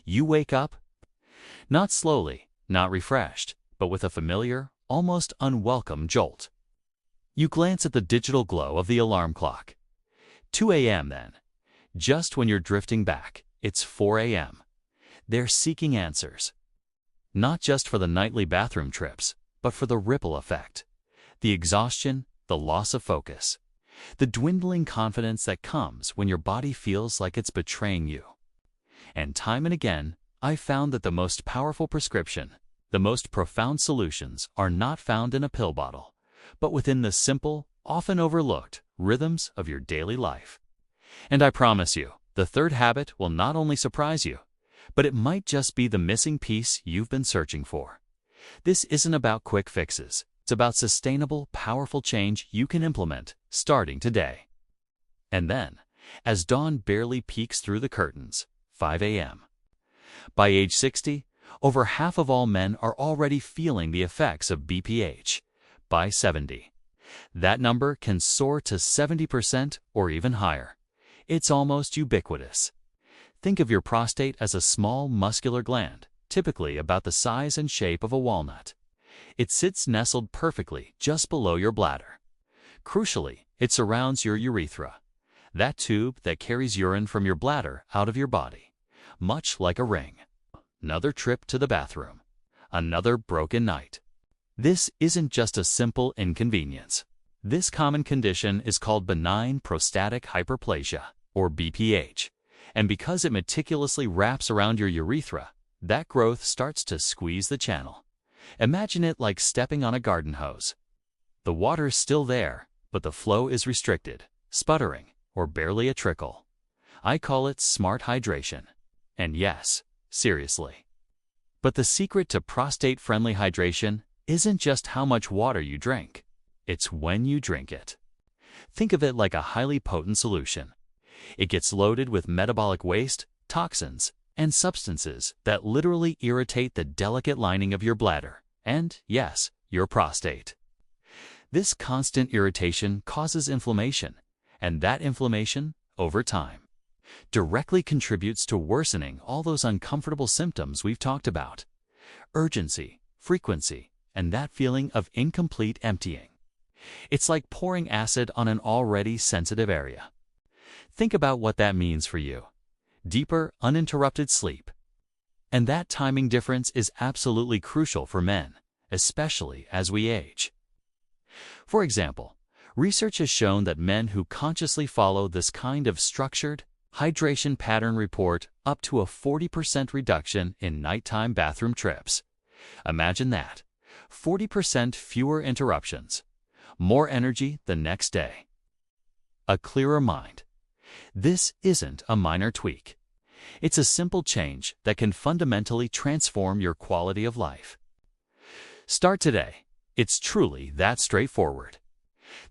You wake up, not slowly, not refreshed, but with a familiar, almost unwelcome jolt. You glance at the digital glow of the alarm clock. 2 a.m. then. Just when you're drifting back, it's 4 a.m. They're seeking answers. Not just for the nightly bathroom trips, but for the ripple effect. The exhaustion, the loss of focus. The dwindling confidence that comes when your body feels like it's betraying you. And time and again, I've found that the most powerful prescription, the most profound solutions are not found in a pill bottle, but within the simple, often overlooked rhythms of your daily life. And I promise you, the third habit will not only surprise you, but it might just be the missing piece you've been searching for. This isn't about quick fixes. It's about sustainable, powerful change you can implement starting today. And then, as dawn barely peeks through the curtains, 5 a.m. By age 60, over half of all men are already feeling the effects of BPH. By 70, that number can soar to 70% or even higher. It's almost ubiquitous. Think of your prostate as a small muscular gland, typically about the size and shape of a walnut. It sits nestled perfectly just below your bladder. Crucially, it surrounds your urethra, that tube that carries urine from your bladder out of your body, much like a ring. Another trip to the bathroom. Another broken night. This isn't just a simple inconvenience. This common condition is called benign prostatic hyperplasia, or BPH, and because it meticulously wraps around your urethra, that growth starts to squeeze the channel. Imagine it like stepping on a garden hose. The water's still there, but the flow is restricted, sputtering, or barely a trickle. I call it smart hydration. And yes, seriously. But the secret to prostate-friendly hydration isn't just how much water you drink. It's when you drink it. Think of it like a highly potent solution. It gets loaded with metabolic waste, toxins, and substances that literally irritate the delicate lining of your bladder and, yes, your prostate. This constant irritation causes inflammation, and that inflammation, over time, directly contributes to worsening all those uncomfortable symptoms we've talked about. Urgency, frequency, and that feeling of incomplete emptying. It's like pouring acid on an already sensitive area. Think about what that means for you. Deeper, uninterrupted sleep. And that timing difference is absolutely crucial for men, especially as we age. For example, research has shown that men who consciously follow this kind of structured hydration pattern report up to a 40% reduction in nighttime bathroom trips. Imagine that. 40% fewer interruptions. More energy the next day. A clearer mind. This isn't a minor tweak. It's a simple change that can fundamentally transform your quality of life. Start today. It's truly that straightforward.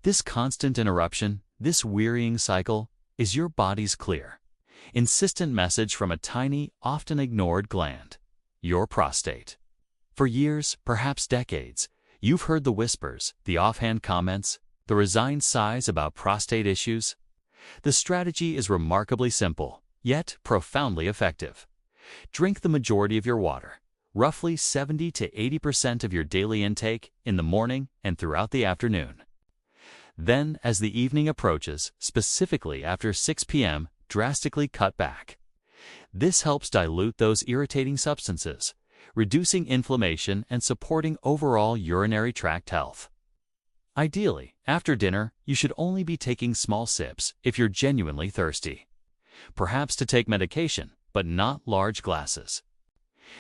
This constant interruption, this wearying cycle, is your body's clear, insistent message from a tiny, often ignored gland, your prostate. For years, perhaps decades, you've heard the whispers, the offhand comments, the resigned sighs about prostate issues. The strategy is remarkably simple, yet profoundly effective. Drink the majority of your water, roughly 70 to 80% of your daily intake, in the morning and throughout the afternoon. Then, as the evening approaches, specifically after 6 p.m., drastically cut back. This helps dilute those irritating substances, reducing inflammation and supporting overall urinary tract health. Ideally, after dinner, you should only be taking small sips if you're genuinely thirsty. Perhaps to take medication, but not large glasses.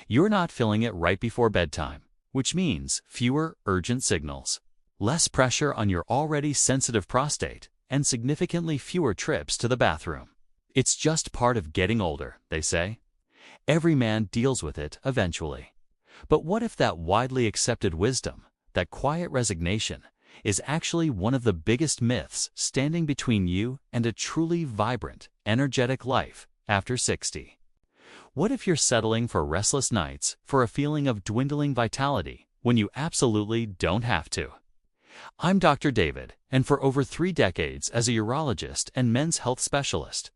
You're not filling it right before bedtime, which means fewer urgent signals, less pressure on your already sensitive prostate, and significantly fewer trips to the bathroom. It's just part of getting older, they say. Every man deals with it eventually. But what if that widely accepted wisdom, that quiet resignation, is actually one of the biggest myths standing between you and a truly vibrant, energetic life after 60? What if you're settling for restless nights, for a feeling of dwindling vitality, when you absolutely don't have to? I'm Dr. David, and for over 3 decades as a urologist and men's health specialist,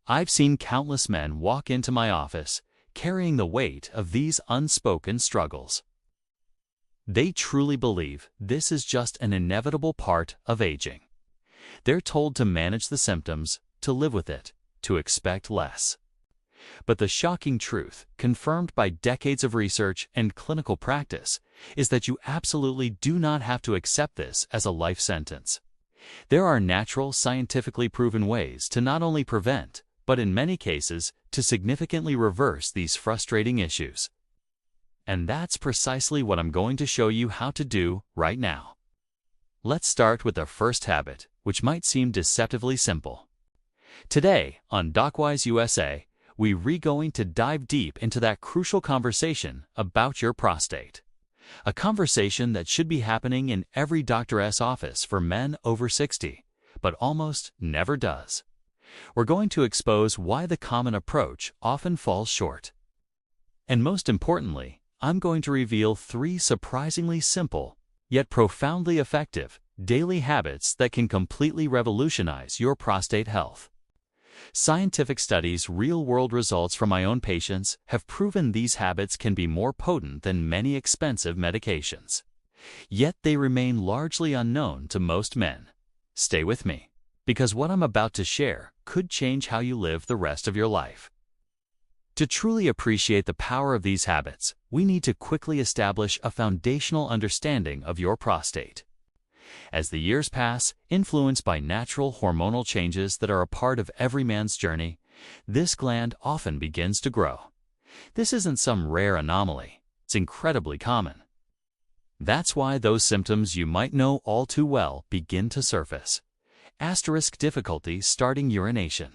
I've seen countless men walk into my office carrying the weight of these unspoken struggles. They truly believe this is just an inevitable part of aging. They're told to manage the symptoms, to live with it, to expect less. But the shocking truth, confirmed by decades of research and clinical practice, is that you absolutely do not have to accept this as a life sentence. There are natural, scientifically proven ways to not only prevent, but in many cases, to significantly reverse these frustrating issues. And that's precisely what I'm going to show you how to do right now. Let's start with the first habit, which might seem deceptively simple. Today, on DocWise USA, we're going to dive deep into that crucial conversation about your prostate. A conversation that should be happening in every doctor's office for men over 60, but almost never does. We're going to expose why the common approach often falls short. And most importantly, I'm going to reveal 3 surprisingly simple, yet profoundly effective, daily habits that can completely revolutionize your prostate health. Scientific studies, real-world results from my own patients have proven these habits can be more potent than many expensive medications. Yet they remain largely unknown to most men. Stay with me, because what I'm about to share could change how you live the rest of your life. To truly appreciate the power of these habits, we need to quickly establish a foundational understanding of your prostate. As the years pass, influenced by natural hormonal changes that are a part of every man's journey, this gland often begins to grow. This isn't some rare anomaly, it's incredibly common. That's why those symptoms you might know all too well begin to surface. Asterisk difficulty starting urination.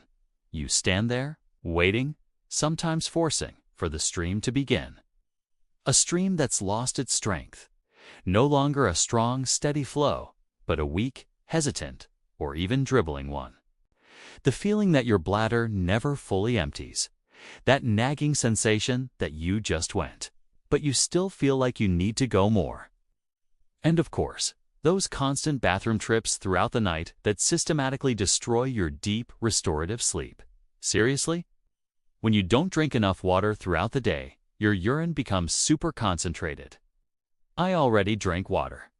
You stand there, waiting, sometimes forcing, for the stream to begin. A stream that's lost its strength. No longer a strong, steady flow, but a weak, hesitant, or even dribbling one. The feeling that your bladder never fully empties. That nagging sensation that you just went, but you still feel like you need to go more. And of course, those constant bathroom trips throughout the night that systematically destroy your deep, restorative sleep. Seriously? When you don't drink enough water throughout the day, your urine becomes super concentrated. I already drank water.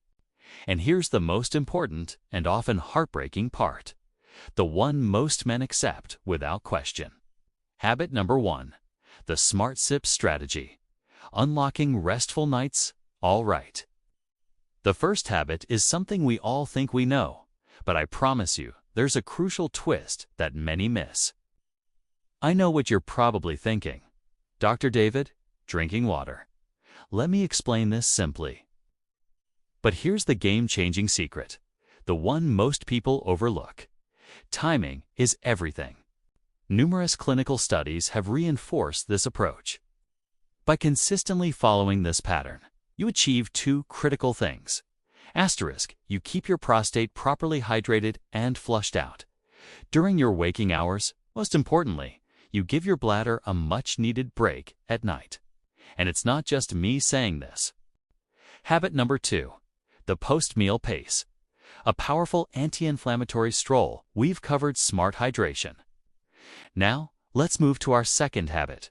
And here's the most important and often heartbreaking part. The one most men accept without question. Habit number 1. The Smart Sip Strategy. Unlocking restful nights, all right. The first habit is something we all think we know, but I promise you, there's a crucial twist that many miss. I know what you're probably thinking. Dr. David, drinking water. Let me explain this simply. But here's the game-changing secret, the one most people overlook. Timing is everything. Numerous clinical studies have reinforced this approach. By consistently following this pattern, you achieve 2 critical things. Asterisk, you keep your prostate properly hydrated and flushed out. During your waking hours, most importantly, you give your bladder a much-needed break at night. And it's not just me saying this. Habit number 2. The post-meal pace. A powerful anti-inflammatory stroll. We've covered smart hydration. Now, let's move to our second habit.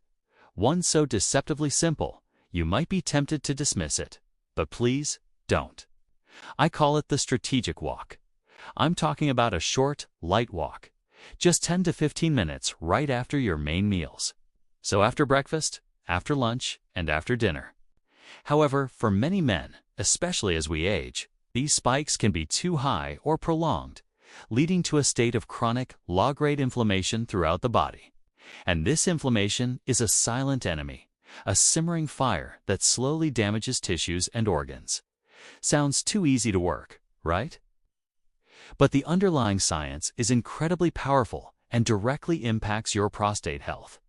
One so deceptively simple, you might be tempted to dismiss it. But please, don't. I call it the strategic walk. I'm talking about a short, light walk. Just 10 to 15 minutes right after your main meals. So after breakfast, after lunch, and after dinner. However, for many men, especially as we age, these spikes can be too high or prolonged, leading to a state of chronic, low-grade inflammation throughout the body. And this inflammation is a silent enemy, a simmering fire that slowly damages tissues and organs. Sounds too easy to work, right? But the underlying science is incredibly powerful and directly impacts your prostate health.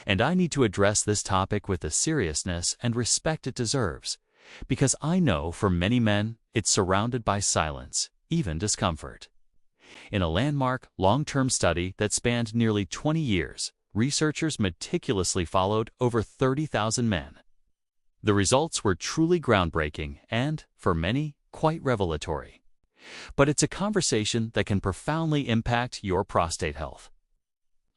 And I need to address this topic with the seriousness and respect it deserves, because I know for many men it's surrounded by silence, even discomfort. In a landmark, long-term study that spanned nearly 20 years, researchers meticulously followed over 30,000 men. The results were truly groundbreaking and, for many, quite revelatory. But it's a conversation that can profoundly impact your prostate health.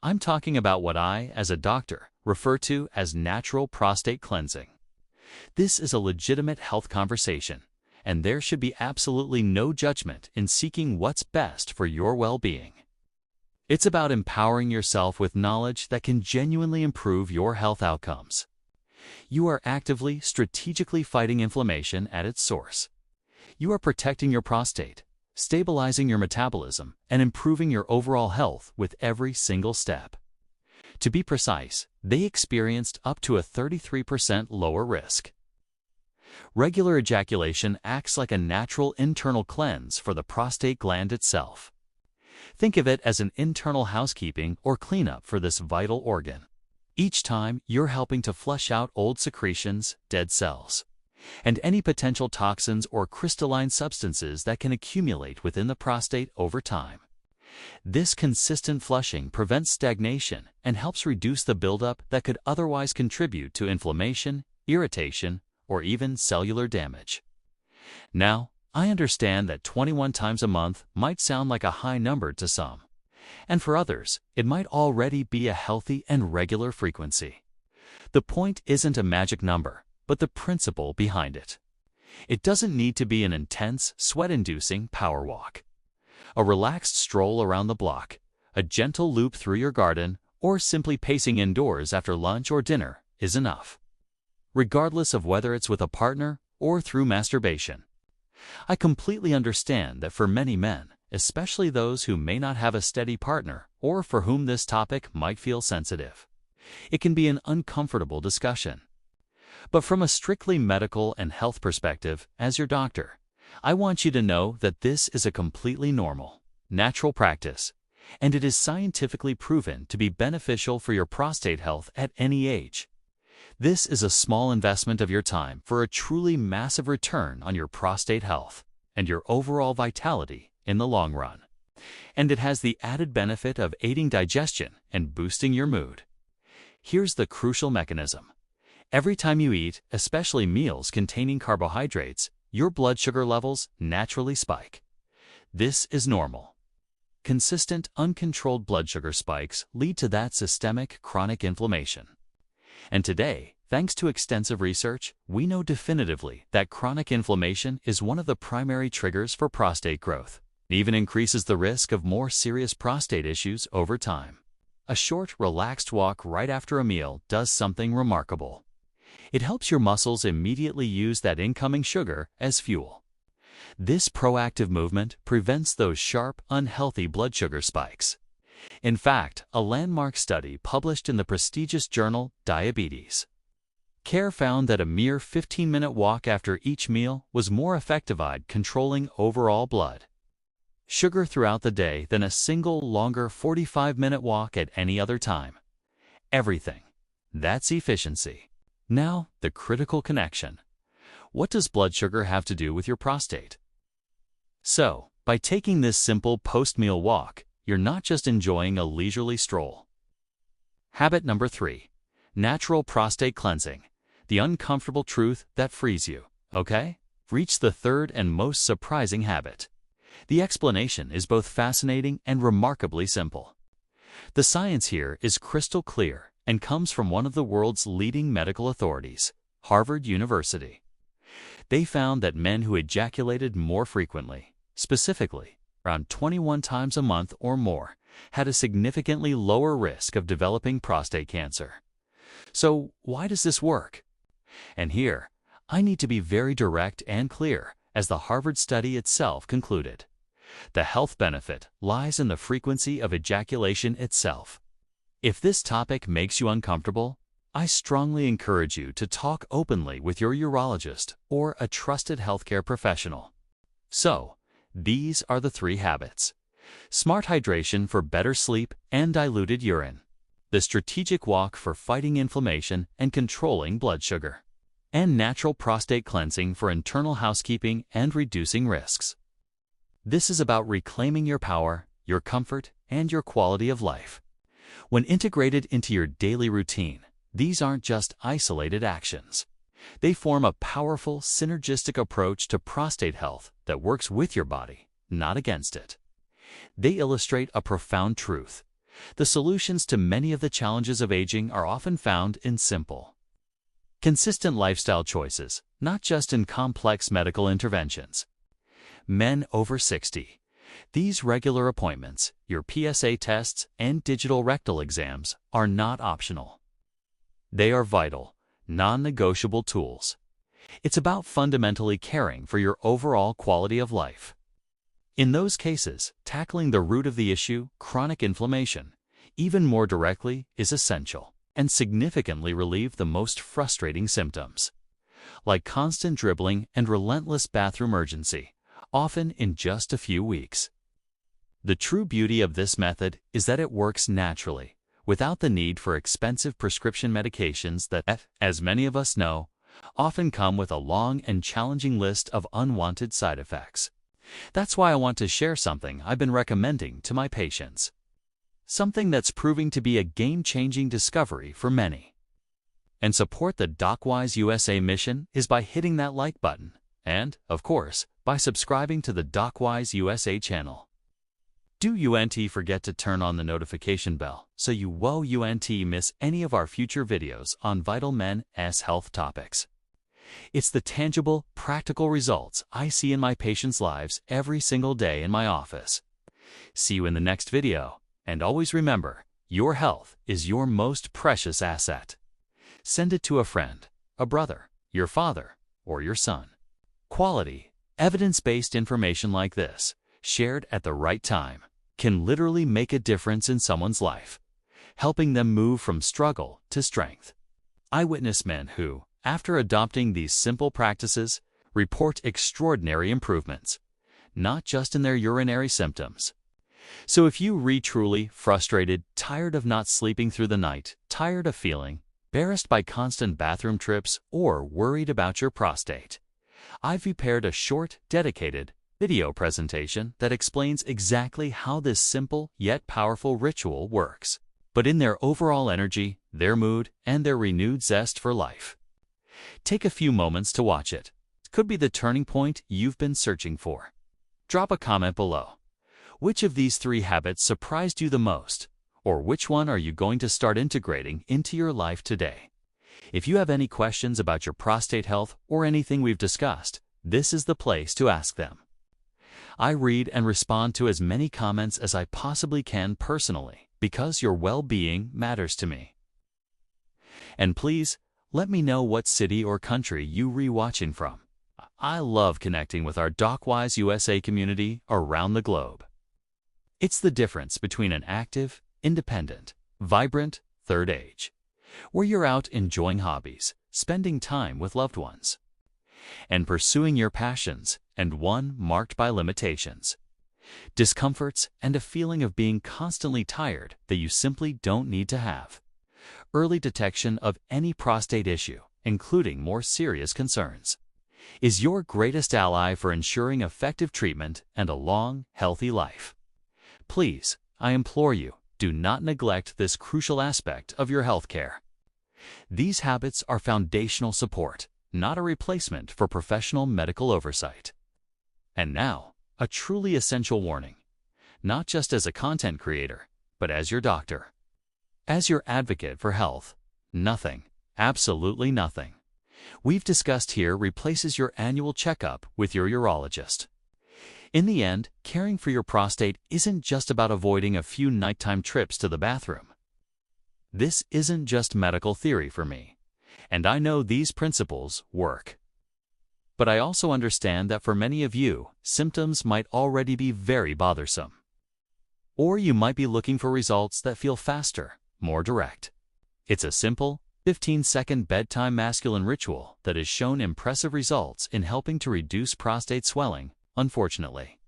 I'm talking about what I, as a doctor, refer to as natural prostate cleansing. This is a legitimate health conversation, and there should be absolutely no judgment in seeking what's best for your well-being. It's about empowering yourself with knowledge that can genuinely improve your health outcomes. You are actively, strategically fighting inflammation at its source. You are protecting your prostate, stabilizing your metabolism, and improving your overall health with every single step. To be precise, they experienced up to a 33% lower risk. Regular ejaculation acts like a natural internal cleanse for the prostate gland itself. Think of it as an internal housekeeping or cleanup for this vital organ. Each time, you're helping to flush out old secretions, dead cells, and any potential toxins or crystalline substances that can accumulate within the prostate over time. This consistent flushing prevents stagnation and helps reduce the buildup that could otherwise contribute to inflammation, irritation, or even cellular damage. Now, I understand that 21 times a month might sound like a high number to some, and for others, it might already be a healthy and regular frequency. The point isn't a magic number, but the principle behind it. It doesn't need to be an intense, sweat-inducing power walk. A relaxed stroll around the block, a gentle loop through your garden, or simply pacing indoors after lunch or dinner is enough. Regardless of whether it's with a partner or through masturbation. I completely understand that for many men, especially those who may not have a steady partner or for whom this topic might feel sensitive, it can be an uncomfortable discussion. But from a strictly medical and health perspective, as your doctor, I want you to know that this is a completely normal, natural practice, and it is scientifically proven to be beneficial for your prostate health at any age. This is a small investment of your time for a truly massive return on your prostate health and your overall vitality in the long run. And it has the added benefit of aiding digestion and boosting your mood. Here's the crucial mechanism. Every time you eat, especially meals containing carbohydrates, your blood sugar levels naturally spike. This is normal. Consistent, uncontrolled blood sugar spikes lead to that systemic chronic inflammation. And today, thanks to extensive research, we know definitively that chronic inflammation is one of the primary triggers for prostate growth. It even increases the risk of more serious prostate issues over time. A short, relaxed walk right after a meal does something remarkable. It helps your muscles immediately use that incoming sugar as fuel. This proactive movement prevents those sharp, unhealthy blood sugar spikes. In fact, a landmark study published in the prestigious journal Diabetes Care found that a mere 15-minute walk after each meal was more effective at controlling overall blood sugar throughout the day than a single longer 45-minute walk at any other time. Everything. That's efficiency. Now, the critical connection. What does blood sugar have to do with your prostate? So, by taking this simple post-meal walk, you're not just enjoying a leisurely stroll. Habit number 3. Natural prostate cleansing. The uncomfortable truth that frees you. Okay? Reach the third and most surprising habit. The explanation is both fascinating and remarkably simple. The science here is crystal clear and comes from one of the world's leading medical authorities, Harvard University. They found that men who ejaculated more frequently, specifically around 21 times a month or more, had a significantly lower risk of developing prostate cancer. So why does this work? And here, I need to be very direct and clear, as the Harvard study itself concluded. The health benefit lies in the frequency of ejaculation itself. If this topic makes you uncomfortable, I strongly encourage you to talk openly with your urologist or a trusted healthcare professional. So, these are the 3 habits. Smart hydration for better sleep and diluted urine. The strategic walk for fighting inflammation and controlling blood sugar. And natural prostate cleansing for internal housekeeping and reducing risks. This is about reclaiming your power, your comfort, and your quality of life. When integrated into your daily routine, these aren't just isolated actions. They form a powerful, synergistic approach to prostate health that works with your body, not against it. They illustrate a profound truth. The solutions to many of the challenges of aging are often found in simple, consistent lifestyle choices, not just in complex medical interventions. Men over 60. These regular appointments, your PSA tests, and digital rectal exams are not optional. They are vital, non-negotiable tools. It's about fundamentally caring for your overall quality of life. In those cases, tackling the root of the issue, chronic inflammation, even more directly is essential, and significantly relieve the most frustrating symptoms, like constant dribbling and relentless bathroom urgency, often in just a few weeks. The true beauty of this method is that it works naturally, without the need for expensive prescription medications that, as many of us know, often come with a long and challenging list of unwanted side effects. That's why I want to share something I've been recommending to my patients. Something that's proving to be a game-changing discovery for many. And support the DocWise USA mission is by hitting that like button and, of course, by subscribing to the DocWise USA channel. Do you forget to turn on the notification bell so you won't miss any of our future videos on vital men's health topics. It's the tangible, practical results I see in my patients' lives every single day in my office. See you in the next video, and always remember, your health is your most precious asset. Send it to a friend, a brother, your father, or your son. Quality, evidence-based information like this, shared at the right time, can literally make a difference in someone's life, helping them move from struggle to strength. I witness men who, after adopting these simple practices, report extraordinary improvements, not just in their urinary symptoms. So if you are truly frustrated, tired of not sleeping through the night, tired of feeling embarrassed by constant bathroom trips, or worried about your prostate, I've prepared a short, dedicated video presentation that explains exactly how this simple yet powerful ritual works, but in their overall energy, their mood, and their renewed zest for life. Take a few moments to watch it. It could be the turning point you've been searching for. Drop a comment below. Which of these 3 habits surprised you the most? Or which one are you going to start integrating into your life today? If you have any questions about your prostate health or anything we've discussed, this is the place to ask them. I read and respond to as many comments as I possibly can personally, because your well-being matters to me. And please, let me know what city or country you're watching from. I love connecting with our DocWise USA community around the globe. It's the difference between an active, independent, vibrant third age, where you're out enjoying hobbies, spending time with loved ones, and pursuing your passions, and one marked by limitations, discomforts, and a feeling of being constantly tired that you simply don't need to have. Early detection of any prostate issue, including more serious concerns, is your greatest ally for ensuring effective treatment and a long, healthy life. Please, I implore you, do not neglect this crucial aspect of your health care. These habits are foundational support, not a replacement for professional medical oversight. And now, a truly essential warning, not just as a content creator, but as your doctor. As your advocate for health, nothing, absolutely nothing, we've discussed here replaces your annual checkup with your urologist. In the end, caring for your prostate isn't just about avoiding a few nighttime trips to the bathroom. This isn't just medical theory for me, and I know these principles work. But I also understand that for many of you, symptoms might already be very bothersome. Or you might be looking for results that feel faster, more direct. It's a simple, 15-second bedtime masculine ritual that has shown impressive results in helping to reduce prostate swelling, unfortunately.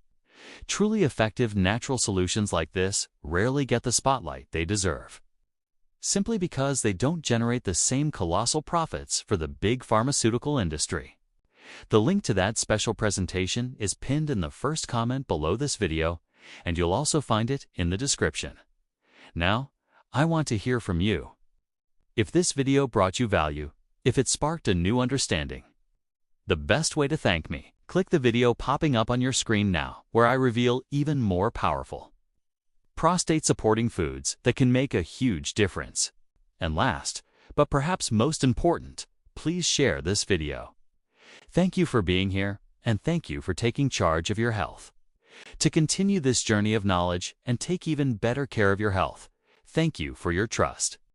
Truly effective natural solutions like this rarely get the spotlight they deserve, simply because they don't generate the same colossal profits for the big pharmaceutical industry. The link to that special presentation is pinned in the first comment below this video, and you'll also find it in the description. Now, I want to hear from you. If this video brought you value, if it sparked a new understanding, the best way to thank me, click the video popping up on your screen now, where I reveal even more powerful prostate-supporting foods that can make a huge difference. And last, but perhaps most important, please share this video. Thank you for being here, and thank you for taking charge of your health. To continue this journey of knowledge and take even better care of your health, thank you for your trust.